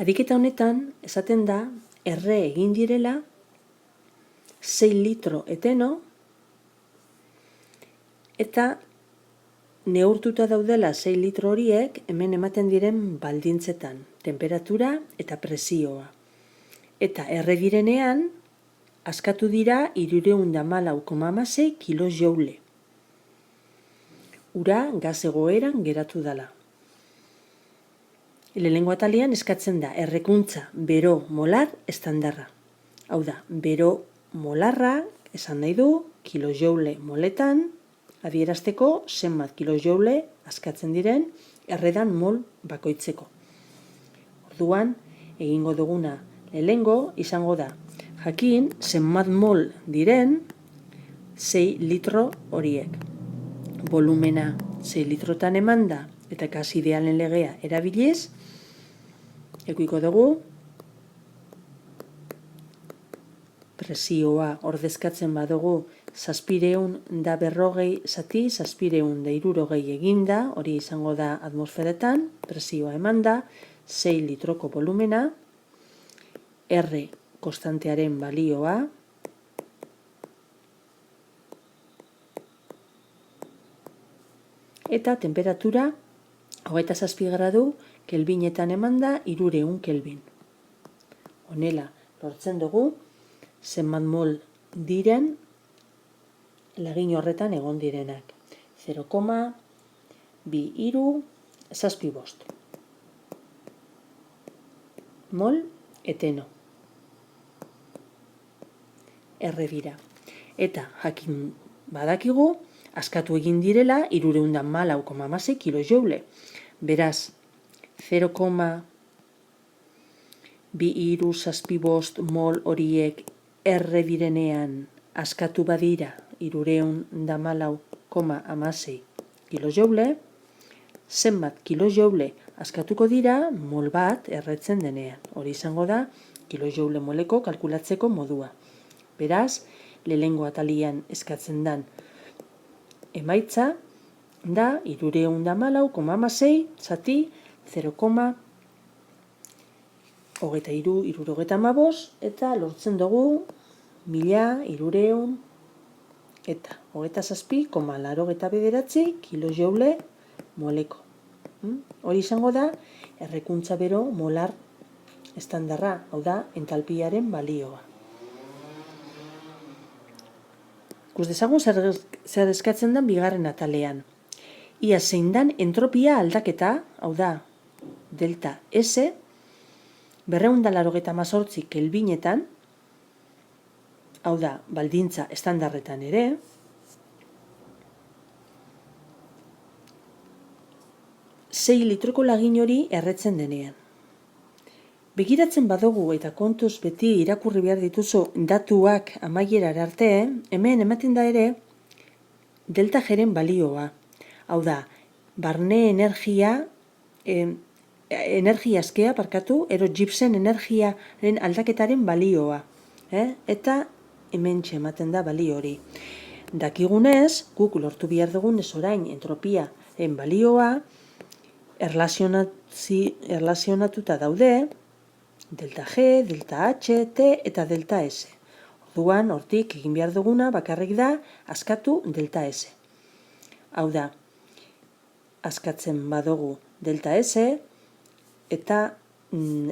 Ariketa honetan, esaten da, erre egin direla 6 litro eteno eta neurtuta daudela 6 litro horiek hemen ematen diren baldintzetan, temperatura eta presioa. Eta erre direnean, askatu dira 314,6 kilojoule. Ura gas egoeran geratu dela. Lehenengo atalean eskatzen da errekuntza bero molar estandarra. Hau da, bero molarra esan nahi du kilojoule moletan adierazteko zenbat kilojoule askatzen diren erredan mol bakoitzeko. Orduan, egingo duguna lehenengo izango da jakin zenbat mol diren 6 litro horiek. Volumena 6 litrotan eman da eta gas idealen legea erabiliz, ekuiko dugu presioa ordezkatzen badugu 740 zati, 760 eginda, hori izango da atmosferetan, presioa eman da, 6 litroko volumena, R konstantearen balioa, eta temperatura 27 gradu kelbinetan eman da 300 kelbin. Honela, lortzen dugu zenbat mol diren lagin horretan egon direnak. 0,2375 mol eteno. Erre dira. Eta jakin badakigu, askatu egin direla 314,6 kilojoule. Beraz, 0,2375 mol horiek erre direnean askatu badira 314,6 kilojoule, zenbat kilojoule askatuko dira mol bat erretzen denean. Hori izango da kilojoule moleko kalkulatzeko modua. Beraz, lehenengo atalian eskatzen den emaitza da 314,6 zati 0,2375 eta lortzen dugu 1300 eta 27,89 kilojoule moleko. Hori izango da errekuntza bero molar estandarra, hau da entalpiaren balioa. Ikus dezagun zer eskatzen den bigarren atalean. Ia zein den entropia aldaketa, hau da delta S, 298 kelbinetan, hau da baldintza estandarretan ere, sei litroko lagin hori erretzen denean. Begiratzen badugu eta kontuz beti irakurri behar dituzu datuak amaierar arte, hemen ematen da ere delta G-ren balioa. Hau da, barne energia askea ero Gibbsen energiaren aldaketaren balioa. Eta hemen ematen da balio hori. Dakigunez, guk lortu behar dugunez orain entropiaren balioa erlazionatuta daude delta G, delta H, T eta delta S. Orduan, hortik egin behar duguna bakarrik da askatu delta S. Hau da, askatzen badugu delta S eta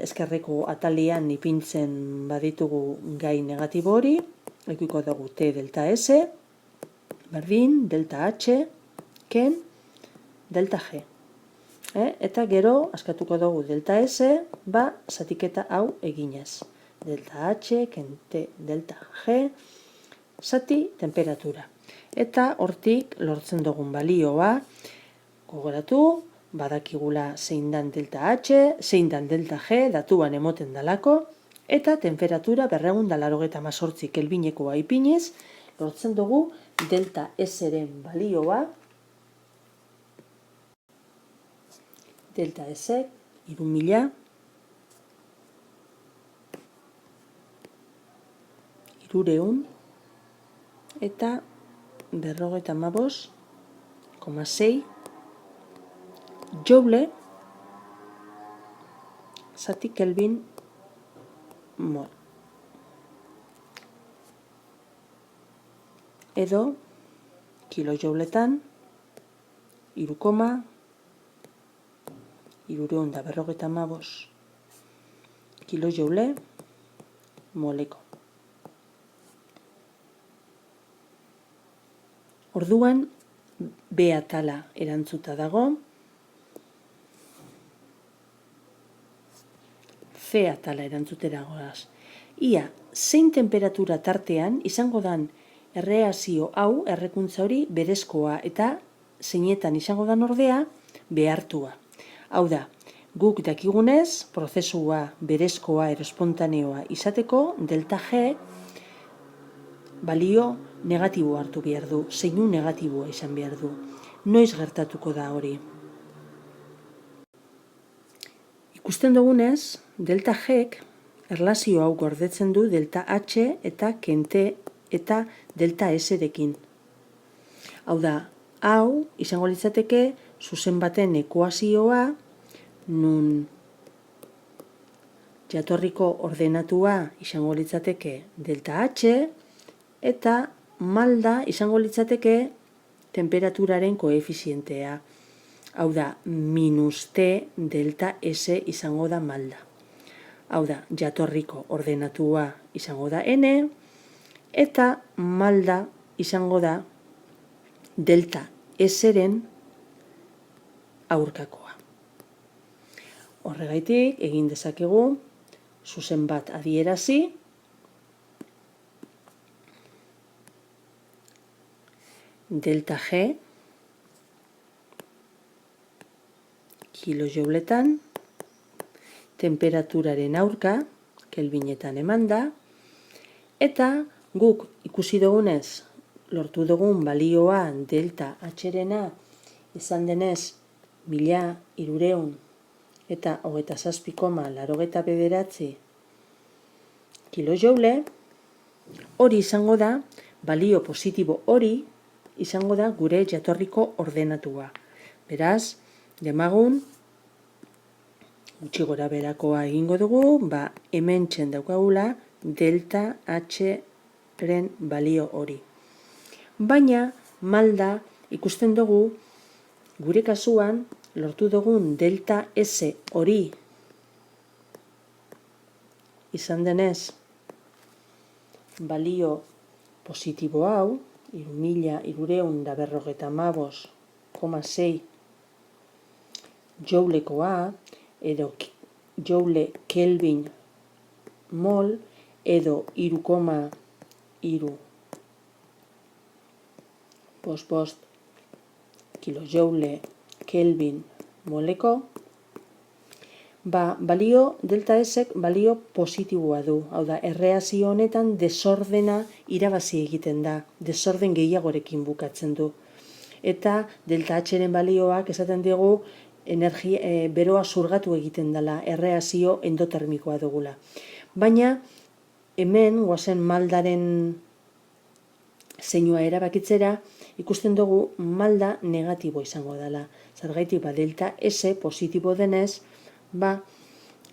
ezkerreko atalean ipintzen baditugu gai negatibo hori, ikuiko dugu T delta S, berdin, delta H, ken, delta G. Eta gero, askatuko dugu delta S, zatiketa hau eginez. Delta H, ken T, delta G, zati temperatura. Eta hortik lortzen dugun balioa, gogoratu, badakigula zein dan delta H, zein dan delta G, datuan emoten dalako, eta temperatura 298 kelbinekoa ipiniz, lortzen dugu delta S-ren balioa, delta S, 3000, 300 eta 55,6 joule zati Kelvin mol. Edo kilojouletan 3,355 kilojoule moleko. Orduan, B atala erantzuta dago, C atala erantzutera goaz. Ia, zein temperatura tartean izango dan erreazio hau, errekuntza hori, berezkoa eta zeinetan izango dan ordea, behartua. Hau da, guk dakigunez, prozesua berezkoa ero espontaneoa izateko, delta G balio negatibo hartu behar du, zeinu negatiboa izan behar du. Noiz gertatuko da hori? Ikusten dugunez, delta G erlazio hau gordetzen du delta H eta kente eta delta S-rekin. Hau da, hau izango litzateke zuzen baten ekuazioa, nun jatorriko ordenatua izango litzateke delta H, eta malda izango litzateke temperaturaren koefizientea. Hau da, minus T delta S izango da malda. Hau da, jatorriko ordenatua izango da N, eta malda izango da delta S-ren aurkakoa. Horregaitik, egin dezakegu, zuzen bat adierazi, delta G kilojouletan temperaturaren aurka, kelvinetan emanda, eta guk ikusi dugunez, lortu dugun balioa delta H-rena izan denez 1300 eta 27,89 kilojoule, hori izango da, balio positibo hori izango da gure jatorriko ordenatua. Beraz, demagun, gutxi gora berakoa egingo dugu, hemen txen daukagula delta H-ren balio hori. Baina, malda ikusten dugu, gure kasuan, lortu dugun delta S hori izan denez, balio positibo hau, 3.355,6 joulekoa, edo joule Kelvin mol, edo 3,3 kilojoule Kelvin moleko, balio delta S-ek balio positiboa du. Hau da, erreazio honetan desordena irabazi egiten da, desorden gehiagorekin bukatzen du. Eta delta H-ren balioak esaten dugu beroa zurgatu egiten dela, erreazio endotermikoa dugula. Baina, hemen, guazen maldaren zeinua erabakitzera, ikusten dugu malda negatibo izango dela. Zergaitik, delta S positibo denez,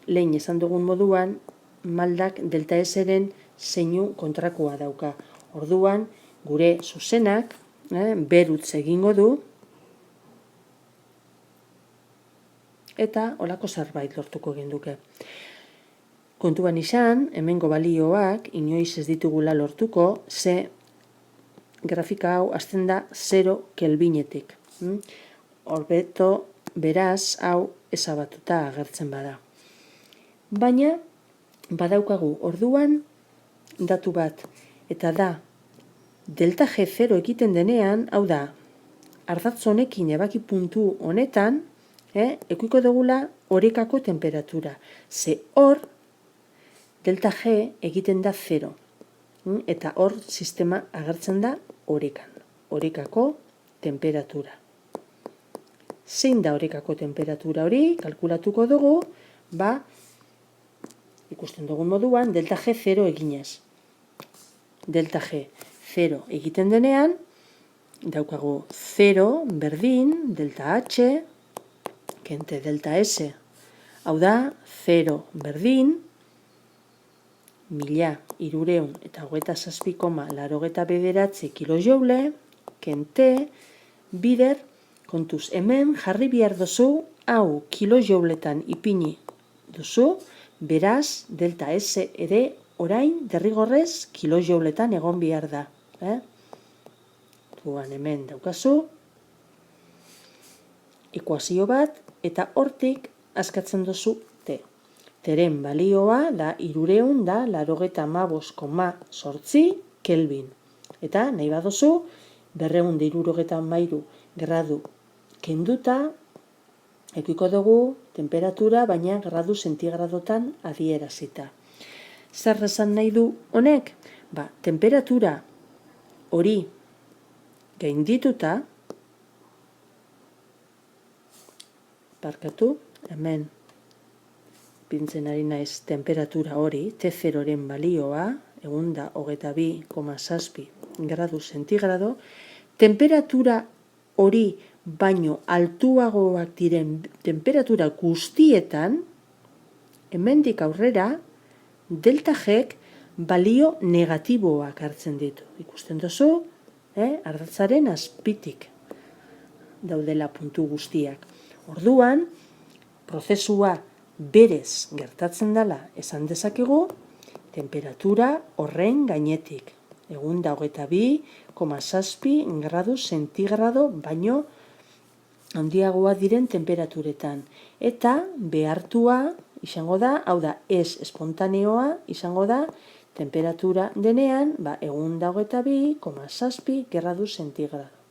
lehen esan dugun moduan, maldak delta S-ren zeinu kontrakoa dauka. Orduan, gure zuzenak, berutz egingo du, eta holako zerbait lortuko genduke. Kontuan izan, hemengo balioak, inoiz ez ditugula lortuko, ze grafika hau hasten da 0 kelvinetik. Horbeto, beraz, hau ezabatuta agertzen bada. Baina, badaukagu orduan datu bat, eta da, delta G0 egiten denean, hau da, ardatz honekin ebaki puntu honetan, ekuiko dugula orekako temperatura. Ze hor, delta G egiten da 0. Eta hor sistema agertzen da orekan. Orekako temperatura. Zein da orekako temperatura hori, kalkulatuko dugu, ikusten dugun moduan, delta G 0 eginez. Delta G 0 egiten denean, daukagu 0 berdin, delta H, kente delta S Hau da, 0 berdin, 1307,89 kilojoule, kente, bider, kontuz, hemen jarri behar duzu, hau kilojouletan ipini duzu, beraz, delta S ere orain derrigorrez kilojouletan egon behar da. Duan hemen daukazu, ekuazio bat, eta hortik askatzen duzu T. Teren balioa da 385,8 Kelvin. Eta nahi baduzu 273 gradu kenduta edukiko dugu temperatura, baina gradu zentigradotan adierazita. Zer esan nahi du honek? Temperatura hori gaindituta, barkatu, hemen pintzen ari naiz temperatura hori, T0-ren balioa, 122,7 gradu zentigrado, temperatura hori baino altuagoak diren temperatura guztietan, hemendik aurrera, delta G balio negatiboak hartzen ditu. Ikusten duzu, ardatzaren azpitik daudela puntu guztiak. Orduan, prozesua berez gertatzen dela esan dezakegu, temperatura horren gainetik. 122,7 gradu zentigrado baino handiagoa diren temperaturetan. Eta behartua izango da, hau da, ez espontaneoa izango da, temperatura denean 122,7 gradu zentigrado.